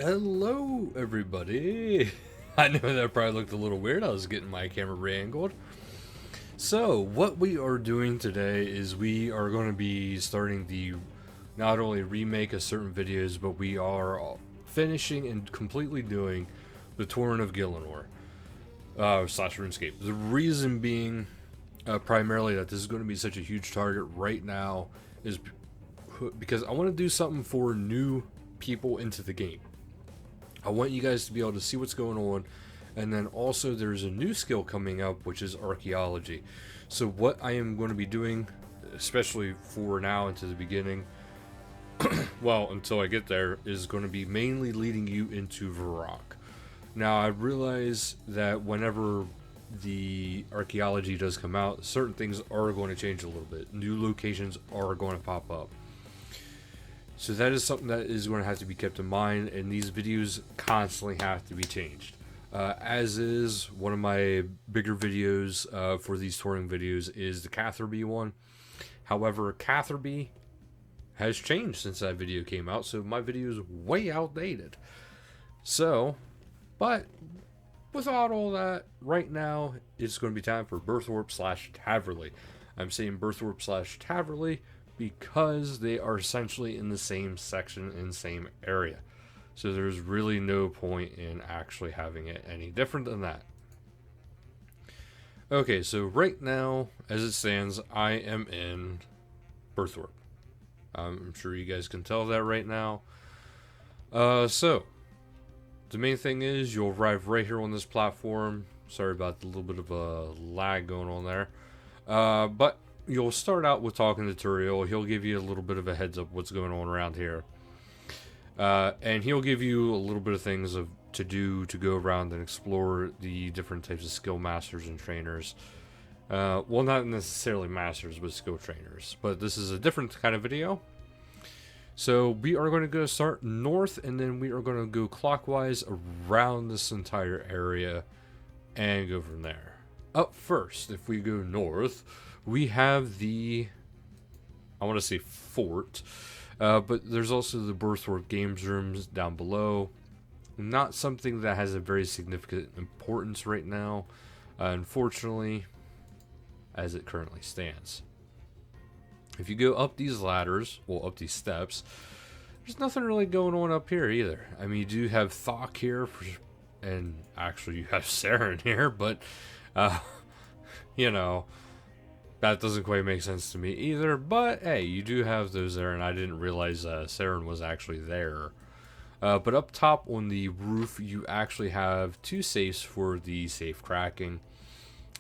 Hello, everybody. I know that probably looked a little weird. I was getting my camera re-angled. So, what we are doing today is we are going to be starting the not only remake of certain videos, but we are finishing and completely doing the Torrent of Gillinor slash RuneScape. The reason being, primarily, that this is going to be such a huge target right now is because I want to do something for new people into the game. I want you guys to be able to see what's going on, and then also there's a new skill coming up, which is archaeology. So what I am going to be doing, especially for now into the beginning, well, until I get there, is going to be mainly leading you into Varrock. Now, I realize that whenever the archaeology does come out, certain things are going to change a little bit. New locations are going to pop up. So that is something that is going to have to be kept in mind, and these videos constantly have to be changed. As is, one of my bigger videos for these touring videos is the Catherby one. However, Catherby has changed since that video came out, so my video is way outdated. So, but without all that, right now it's going to be time for Burthorpe / Taverley. I'm saying Burthorpe / Taverley because they are essentially in the same section and same area. So there's really no point in actually having it any different than that. Okay, so right now, as it stands, I am in Burthorpe. I'm sure you guys can tell that right now. So, the main thing is you'll arrive right here on this platform. Sorry about the little bit of a lag going on there. But you'll start out with talking to Turiel. He'll give you a little bit of a heads up what's going on around here. And he'll give you a little bit of things to do to go around and explore the different types of skill masters and trainers. Well, not necessarily masters, but skill trainers. But this is a different kind of video. So we are going to go start north, and then we are going to go clockwise around this entire area and go from there. Up first, if we go north, we have the, I want to say fort, but there's also the Burthorpe Games Rooms down below. Not something that has a very significant importance right now, unfortunately, as it currently stands. If you go up these ladders, well, up these steps, there's nothing really going on up here either. I mean, you do have Thok here, and actually you have Saren here, but, you know, that doesn't quite make sense to me either. But, hey, you do have those there, and I didn't realize Saren was actually there. But up top on the roof, you actually have two safes for the safe cracking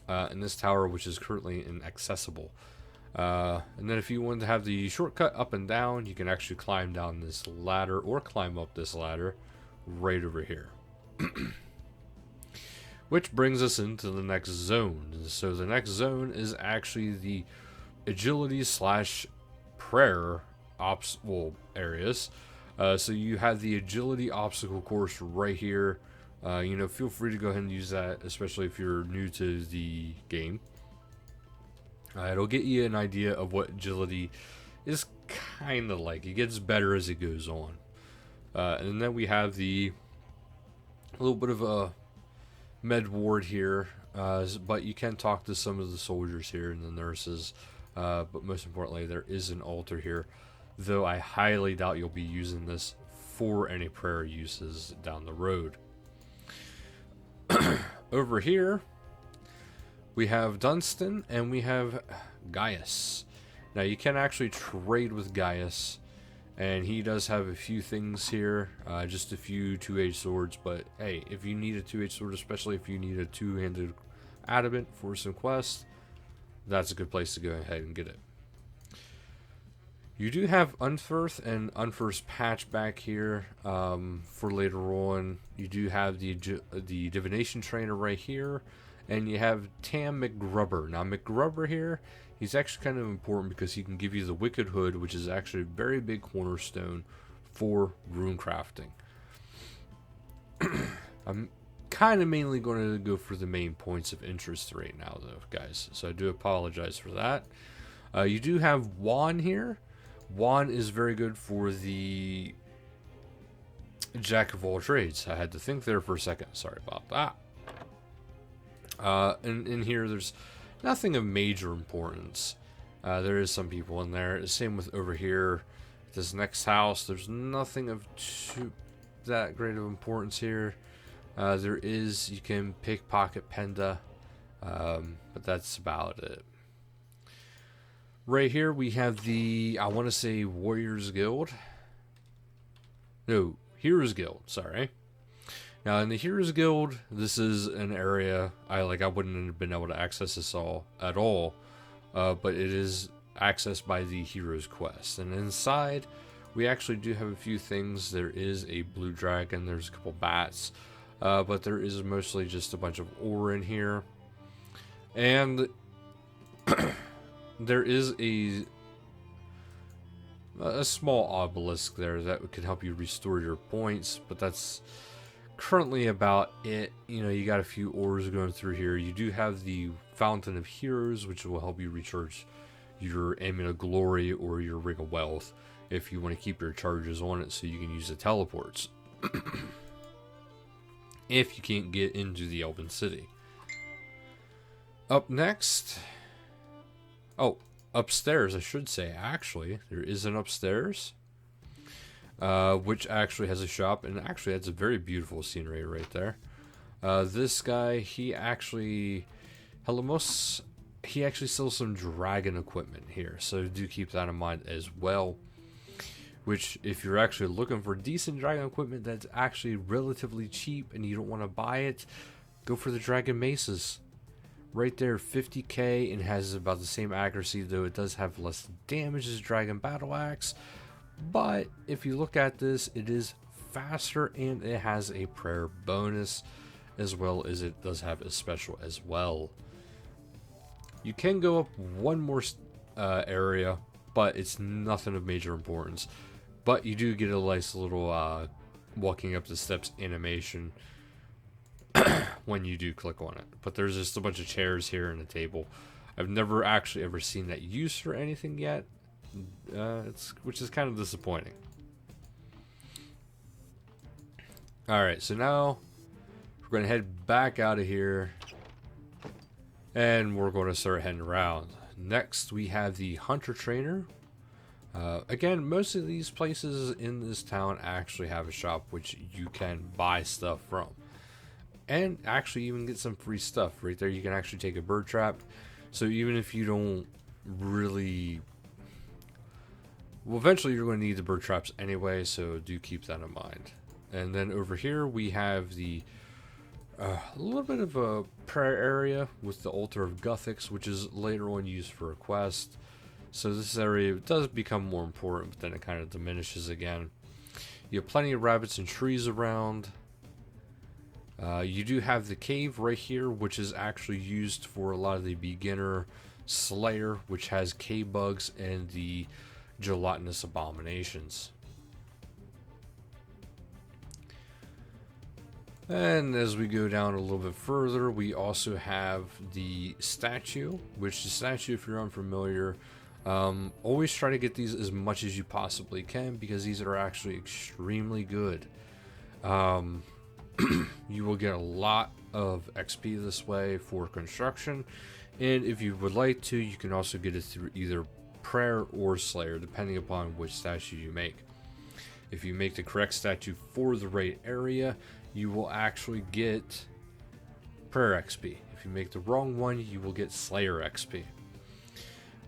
in this tower, which is currently inaccessible. And then if you want to have the shortcut up and down, you can actually climb down this ladder or climb up this ladder right over here. Which brings us into the next zone. So the next zone is actually the agility / prayer areas. So you have the agility obstacle course right here. Feel free to go ahead and use that, especially if you're new to the game. It'll get you an idea of what agility is kind of like. It gets better as it goes on. And then we have a little bit of a med ward here, but you can talk to some of the soldiers here and the nurses. But most importantly, there is an altar here, though I highly doubt you'll be using this for any prayer uses down the road. Over here, we have Dunston and we have Gaius. Now, you can actually trade with Gaius, and he does have a few things here, just a few 2H swords, but hey, if you need a 2H sword, especially if you need a two-handed adamant for some quests, that's a good place to go ahead and get it. You do have Unferth and Unferth's patch back here for later on. You do have the divination trainer right here, and you have Tam McGrubber. Now, McGrubber here, he's actually kind of important because he can give you the Wicked Hood, which is actually a very big cornerstone for rune crafting. I'm kind of mainly going to go for the main points of interest right now, though, guys. So I do apologize for that. You do have Juan here. Juan is very good for the Jack of all trades. I had to think there for a second. Sorry about that. And in here, there's nothing of major importance. There is some people in there. Same with over here. This next house, there's nothing of that great of importance here. There is, you can pickpocket Penda, but that's about it. Right here we have the, I want to say Warriors Guild. No, Heroes Guild, sorry. Now in the Heroes Guild, this is an area I wouldn't have been able to access this all at all, but it is accessed by the Heroes Quest. And inside, we actually do have a few things. There is a blue dragon, there's a couple bats, but there is mostly just a bunch of ore in here. And there is a small obelisk there that could help you restore your points, but that's currently about it. You know, you got a few ores going through here. You do have the Fountain of Heroes, which will help you recharge your Amulet of Glory or your Ring of Wealth if you want to keep your charges on it so you can use the teleports. If you can't get into the Elven City. Up next, upstairs I should say, actually, there is an upstairs, which actually has a shop, and actually that's a very beautiful scenery right there. This guy, he actually sells some dragon equipment here, so do keep that in mind as well. Which, if you're actually looking for decent dragon equipment that's actually relatively cheap and you don't want to buy it, go for the dragon maces. Right there, 50k, and has about the same accuracy, though it does have less damage as Dragon Battle Axe. But if you look at this, it is faster and it has a prayer bonus, as well as it does have a special as well. You can go up one more area, but it's nothing of major importance. But you do get a nice little walking up the steps animation when you do click on it. But there's just a bunch of chairs here and a table. I've never actually ever seen that used for anything yet, which is kind of disappointing. Alright, so now we're going to head back out of here, and we're going to start heading around. Next, we have the Hunter Trainer. Again, most of these places in this town actually have a shop which you can buy stuff from. And actually even get some free stuff. Right there, you can actually take a bird trap. So even if you don't really... Well, eventually you're going to need the bird traps anyway, so do keep that in mind. And then over here we have the... a little bit of a prayer area with the Altar of Guthix, which is later on used for a quest. So this area does become more important, but then it kind of diminishes again. You have plenty of rabbits and trees around. You do have the cave right here, which is actually used for a lot of the beginner slayer, which has cave bugs and the gelatinous abominations. And as we go down a little bit further, we also have the statue, which the statue, if you're unfamiliar, always try to get these as much as you possibly can, because these are actually extremely good. You will get a lot of XP this way for construction, and if you would like to, you can also get it through either prayer or slayer, depending upon which statue you make. If you make the correct statue for the right area, you will actually get prayer XP. If you make the wrong one, you will get slayer XP.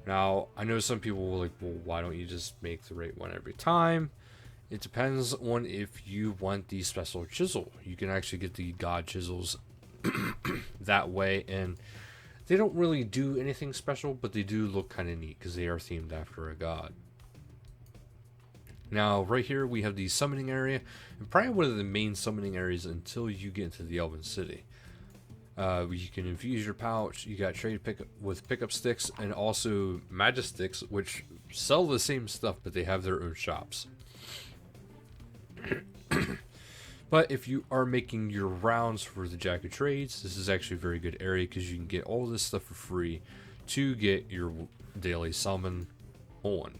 Now, I know some people will like, well, why don't you just make the right one every time? It depends on if you want the special chisel. You can actually get the god chisels that way, and they don't really do anything special, but they do look kind of neat because they are themed after a god. Now, right here we have the summoning area, and probably one of the main summoning areas until you get into the Elven City. You can infuse your pouch. You got trade with pickup sticks and also Magistics, which sell the same stuff, but they have their own shops. But if you are making your rounds for the Jack of Trades, this is actually a very good area because you can get all this stuff for free to get your daily summon on.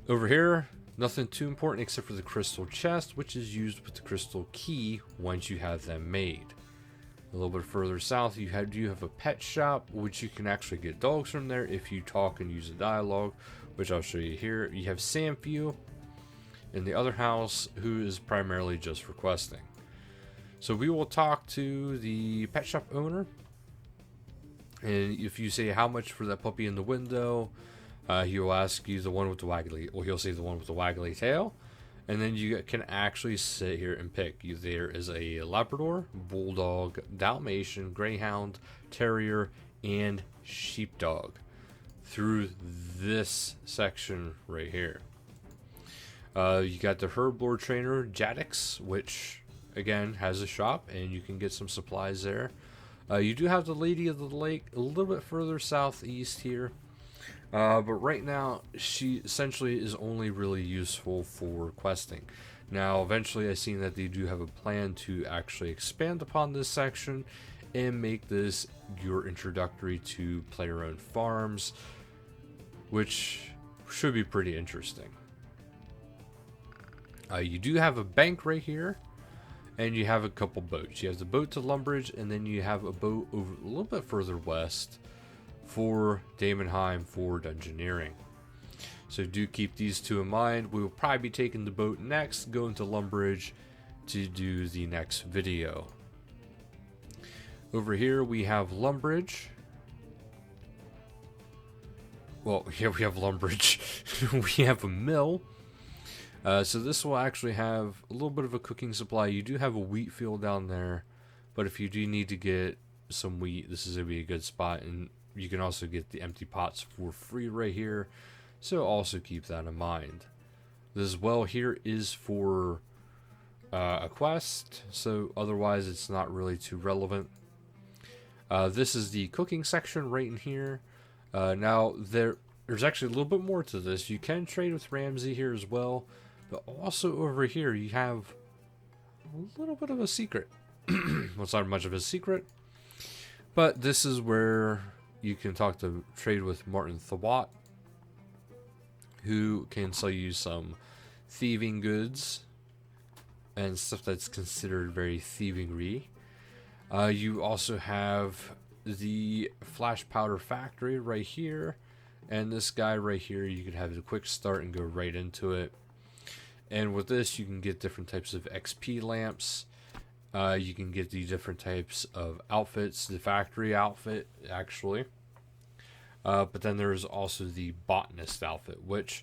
Over here, Nothing too important except for the crystal chest, which is used with the crystal key once you have them made. A little bit further south, you have a pet shop, which you can actually get dogs from there if you talk and use a dialogue, which I'll show you here. You have Samfew in the other house, who is primarily just for questing. So we will talk to the pet shop owner, and if you say how much for that puppy in the window, he will ask you the one with the waggly, well, he'll say the one with the waggly tail. And then you can actually sit here and pick. There is a Labrador, Bulldog, Dalmatian, Greyhound, Terrier, and Sheepdog through this section right here. You got the Herblore Trainer, Jadix, which again has a shop, and you can get some supplies there. You do have the Lady of the Lake a little bit further southeast here. But right now, she essentially is only really useful for questing. Now, eventually, I've seen that they do have a plan to actually expand upon this section and make this your introductory to player-owned farms, which should be pretty interesting. You do have a bank right here, and you have a couple boats. You have the boat to Lumbridge, and then you have a boat over a little bit further west for Damonheim for dungeoneering. So do keep these two in mind. We will probably be taking the boat next, going to Lumbridge to do the next video. Over here we have Lumbridge. Well, here we have Lumbridge. We have a mill. So this will actually have a little bit of a cooking supply. You do have a wheat field down there, but if you do need to get some wheat, this is going to be a good spot. And you can also get the empty pots for free right here, so also keep that in mind. This well here is for a quest, so otherwise it's not really too relevant. This is the cooking section right in here. Now there's actually a little bit more to this. You can trade with Ramsey here as well, but also over here you have a little bit of a secret. Well, it's not much of a secret, but this is where you can trade with Martin Thwart, who can sell you some thieving goods and stuff that's considered very thievingy. You also have the flash powder factory right here, and this guy right here, you can have a quick start and go right into it. And with this, you can get different types of XP lamps. You can get the different types of outfits, the factory outfit, actually. But then there's also the botanist outfit, which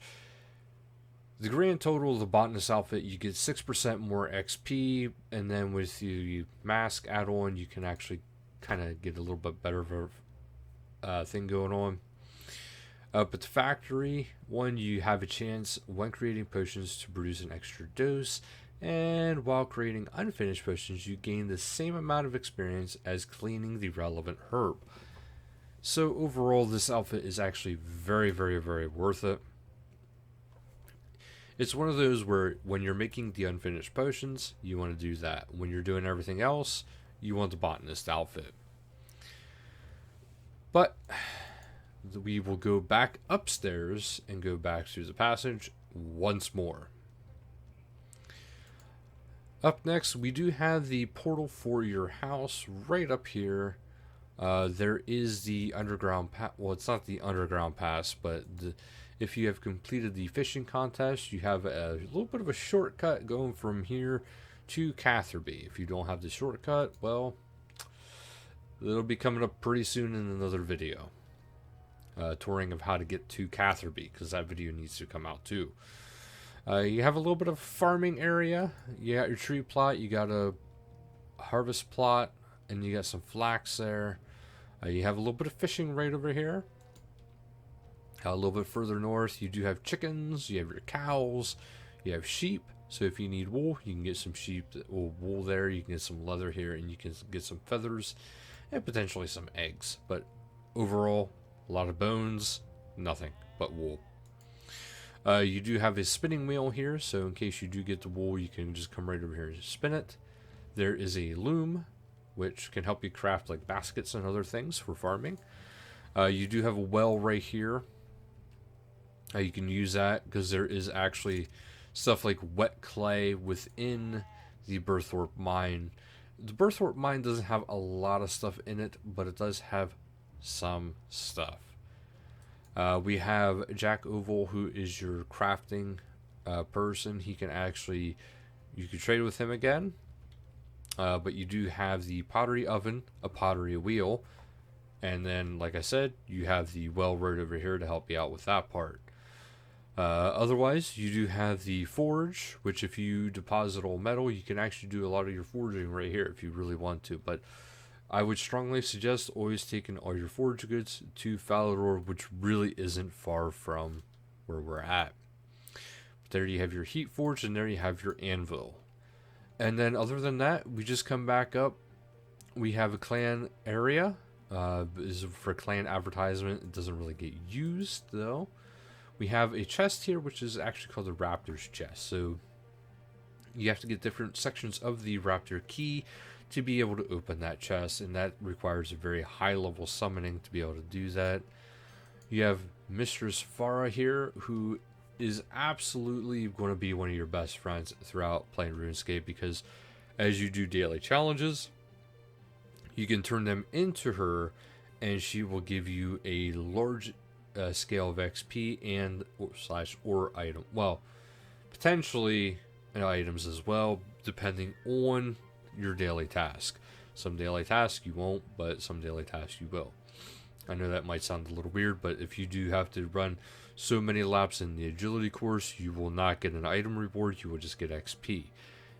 the grand total of the botanist outfit, you get 6% more XP, and then with the mask add-on, you can actually kind of get a little bit better of a thing going on. But the factory one, you have a chance when creating potions to produce an extra dose, and while creating unfinished potions, you gain the same amount of experience as cleaning the relevant herb. So overall, this outfit is actually very, very, very worth it. It's one of those where when you're making the unfinished potions, you want to do that. When you're doing everything else, you want the botanist outfit. But we will go back upstairs and go back through the passage once more. Up next, we do have the portal for your house right up here. There is the underground pass. Well, it's not the underground pass, but if you have completed the fishing contest, you have a little bit of a shortcut going from here to Catherby. If you don't have the shortcut, well, it'll be coming up pretty soon in another video. Touring of how to get to Catherby, because that video needs to come out too. You have a little bit of farming area. You got your tree plot, you got a harvest plot, and you got some flax there. You have a little bit of fishing right over here. A little bit further north, you do have chickens, you have your cows, you have sheep. So if you need wool, you can get some sheep or wool there. You can get some leather here, and you can get some feathers and potentially some eggs. But overall, a lot of bones, nothing but wool. You do have a spinning wheel here, so in case you do get the wool, you can just come right over here and spin it. There is a loom, which can help you craft like baskets and other things for farming. You do have a well right here. You can use that because there is actually stuff like wet clay within the Burthorpe mine. The Burthorpe mine doesn't have a lot of stuff in it, but it does have some stuff. We have Jack Oval, who is your crafting person. He can actually, you can trade with him again. But you do have the pottery oven, a pottery wheel, and then, like I said, you have the well right over here to help you out with that part. Otherwise, you do have the forge, which if you deposit all metal, you can actually do a lot of your forging right here if you really want to. But I would strongly suggest always taking all your forge goods to Falador, which really isn't far from where we're at. But there you have your heat forge, and there you have your anvil. And then other than that, we just come back up. We have a clan area. Is for clan advertisement. It doesn't really get used though. We have a chest here, which is actually called the Raptor's chest. So you have to get different sections of the Raptor key to be able to open that chest, and that requires a very high level summoning to be able to do that. You have Mistress Farah here, who is absolutely going to be one of your best friends throughout playing RuneScape, because as you do daily challenges, you can turn them into her, and she will give you a large scale of XP and or item. Well, potentially items as well, depending on your daily task. Some daily tasks you won't, but some daily tasks you will. I know that might sound a little weird, but if you do have to run so many laps in the agility course, you will not get an item reward, you will just get XP.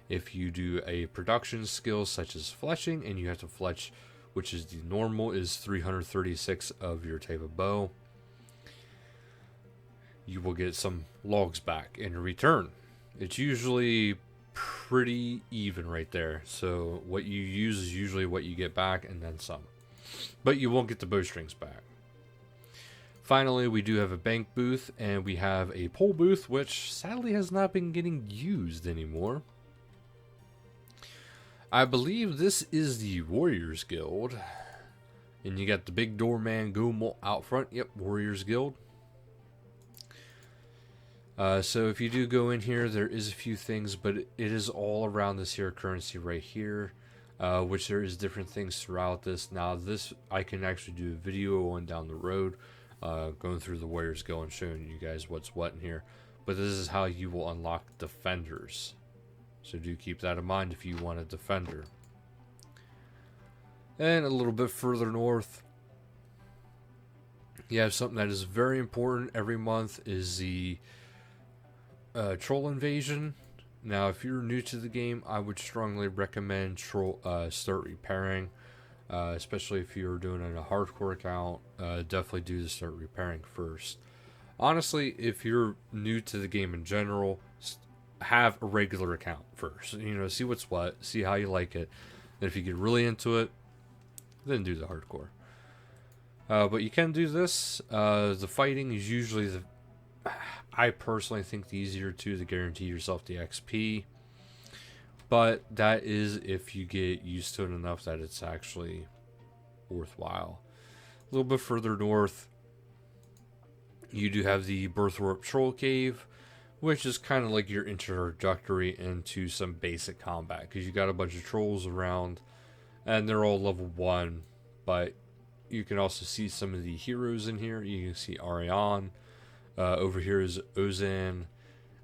If you do a production skill such as fletching, and you have to fletch, which is the normal, is 336 of your type of bow, you will get some logs back in return. It's usually pretty even right there. So what you use is usually what you get back, and then some. But you won't get the bowstrings back. Finally, we do have a bank booth, and we have a pole booth, which sadly has not been getting used anymore. I believe this is the Warriors Guild. And you got the big doorman Goomel out front. Yep, Warriors Guild. So if you do go in here, there is a few things, but it is all around this here currency right here, which there is different things throughout this. Now this, I can actually do a video on down the road, going through the Warriors Guild and showing you guys what's what in here. But this is how you will unlock defenders. So do keep that in mind if you want a defender. And a little bit further north, you have something that is very important every month, is the troll invasion. Now, if you're new to the game, I would strongly recommend start repairing, especially if you're doing it in a hardcore account. Definitely do the start repairing first. Honestly, if you're new to the game in general, have a regular account first. You know, see what's what, see how you like it. Then if you get really into it, then do the hardcore. But you can do this. The fighting is usually I personally think the easier to guarantee yourself the XP. But that is if you get used to it enough that it's actually worthwhile. A little bit further north, you do have the Burthorpe Troll Cave, which is kind of like your introductory into some basic combat, because you got a bunch of trolls around, and they're all level 1, but you can also see some of the heroes in here. You can see Arion. Over here is Ozan,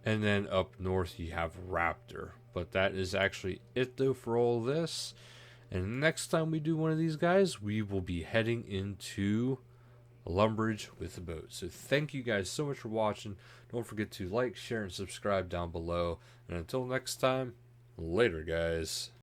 and then up north you have Raptor. But that is actually it though for all this. And next time we do one of these guys, we will be heading into Lumbridge with the boat. So thank you guys so much for watching. Don't forget to like, share, and subscribe down below. And until next time, later guys.